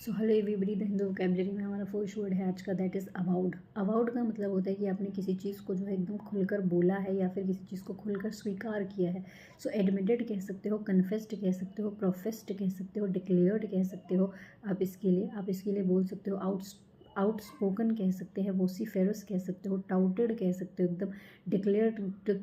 So hello everybody, the Hindu vocabulary में हमारा first word है आज का, दैट इज़ अबाउड। अबाउड का मतलब होता है कि आपने किसी चीज़ को जो है एकदम खुलकर बोला है या फिर किसी चीज़ को खुलकर स्वीकार किया है। सो एडमिटेड कह सकते हो, कन्फेस्ड कह सकते हो, प्रोफेस्ड कह सकते हो, डिक्लेयर्ड कह सकते हो। आप इसके लिए बोल सकते हो आउटस्पोकन कह सकते हैं, वोसिफेरस कह सकते हो, टाउटेड कह सकते हो, एकदम डिक्लेयर्ड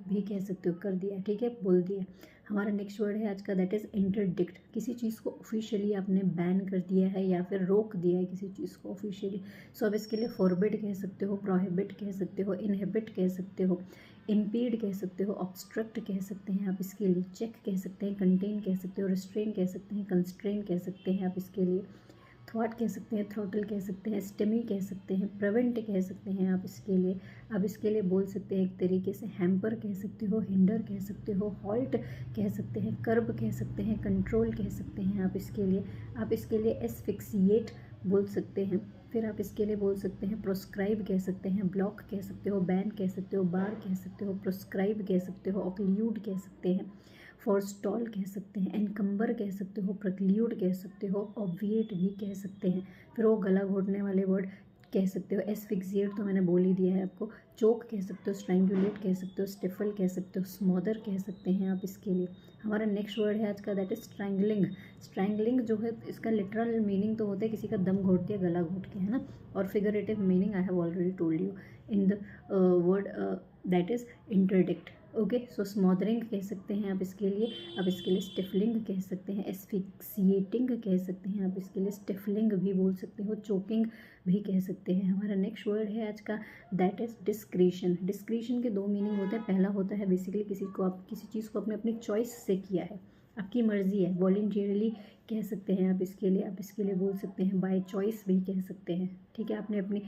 भी कह सकते हो, कर दिया, ठीक है, बोल दिया। हमारा नेक्स्ट वर्ड है आज का, दैट इज़ इंटरडिक्ट। किसी चीज़ को ऑफिशियली आपने बैन कर दिया है या फिर रोक दिया है किसी चीज़ को ऑफिशियली। सो अब इसके लिए फॉरबिड कह सकते हो, प्रोहिबिट कह सकते हो, इनहिबिट कह सकते हो, इम्पीड कह सकते हो, ऑब्स्ट्रक्ट कह सकते हैं आप इसके लिए, चेक कह सकते हैं, कंटेन कह सकते हो, रिस्ट्रेन कह सकते हैं, कंस्ट्रेन कह सकते हैं आप इसके लिए, थ्वाट कह सकते हैं, थ्रोटल कह सकते हैं, स्टेमी कह सकते हैं, प्रिवेंट कह सकते हैं आप इसके लिए। अब इसके लिए बोल सकते हैं एक तरीके से हैम्पर कह सकते हो, हिंडर कह सकते हो, हॉल्ट कह सकते हैं, कर्ब कह सकते हैं, कंट्रोल कह सकते हैं आप इसके लिए। आप इसके लिए एस्फिक्सिएट बोल सकते हैं। फिर आप इसके लिए बोल सकते हैं प्रोस्क्राइब कह सकते हैं, ब्लॉक कह सकते हो, बैन कह सकते हो, बार कह सकते हो, प्रोस्क्राइब कह सकते हो, ऑक्ल्यूड कह सकते हैं, फॉरस्टॉल कह सकते हैं, एनकम्बर कह सकते हो, प्रक्ल्यूड कह सकते हो, ऑब्विएट भी कह सकते हैं। फिर वो गला घोटने वाले वर्ड कह सकते हो, एस्फिक्सिएट तो मैंने बोल ही दिया है आपको, चोक कह सकते हो, स्ट्रैंगुलेट कह सकते हो, स्टिफल कह सकते हो, स्मोदर कह सकते हैं आप इसके लिए। हमारा नेक्स्ट वर्ड है आज का, दैट इज स्ट्रैंगलिंग। स्ट्रैंगलिंग जो है इसका लिटरल मीनिंग तो होता है किसी का दम घोट दिया, गला घोट के, है ना। और figurative meaning I have already told you in the word that is interdict. Okay, so smothering कह सकते हैं आप इसके लिए। अब इसके लिए स्टिफलिंग कह सकते हैं, एस्फिक्सिएटिंग कह सकते हैं आप इसके लिए, स्टिफलिंग भी बोल सकते हो, चोकिंग भी कह सकते हैं। हमारा नेक्स्ट वर्ड है आज का, दैट इज़ डिस्क्रिशन। डिस्क्रिशन के दो मीनिंग होते हैं। पहला होता है बेसिकली किसी चीज़ को आपने अपनी चॉइस से किया है, आपकी मर्जी है, वॉलंटियरली कह सकते हैं आप इसके लिए। आप इसके लिए बोल सकते हैं बाय चॉइस भी कह सकते हैं, ठीक है, आपने अपनी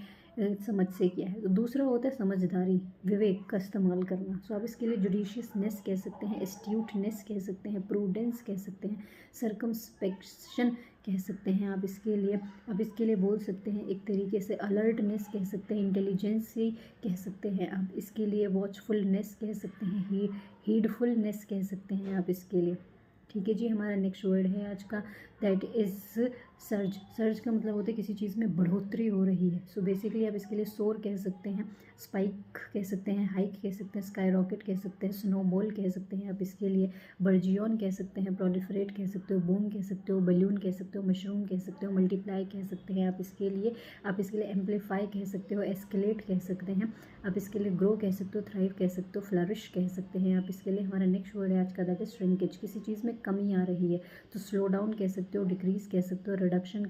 समझ से किया है। तो दूसरा होता है समझदारी, विवेक का इस्तेमाल करना। सो आप इसके लिए जुडिशियसनेस कह सकते हैं, एस्ट्यूटनेस कह सकते हैं, प्रूडेंस कह सकते हैं, सर्कमस्पेक्शन कह सकते हैं आप इसके लिए। अब इसके लिए बोल सकते हैं एक तरीके से अलर्टनेस कह सकते हैं, इंटेलिजेंसी कह सकते हैं आप इसके लिए, वॉचफुलनेस कह सकते हैं, हीडफुलनेस कह सकते हैं आप इसके लिए, ठीक है जी। हमारा नेक्स्ट वर्ड है आज का, दैट इज़ सर्ज। सर्ज का मतलब होता है किसी चीज़ में बढ़ोतरी हो रही है। सो बेसिकली आप इसके लिए सोर कह सकते हैं, स्पाइक कह सकते हैं, हाइक कह सकते हैं, स्काई रॉकेट कह सकते हैं, स्नोबॉल कह सकते हैं आप इसके लिए, बर्जियन कह सकते हैं, प्रोलिफरेट कह सकते हो, बूम कह सकते हो, बलून कह सकते हो, मशरूम कह सकते हो, मल्टीप्लाई कह सकते हैं आप इसके लिए। आप इसके लिए एम्पलीफाई कह सकते हो, एस्केलेट कह सकते हैं आप इसके लिए, ग्रो कह सकते हो, थ्राइव कह सकते हो, फ्लरिश कह सकते हैं आप इसके लिए। हमारा नेक्स्ट वर्ड है आज का, दैट इज श्रिंकेज। किसी चीज़ में कमी आ रही है तो स्लो डाउन कह सकते हो, डिक्रीज कह सकते हो, रिडक्शन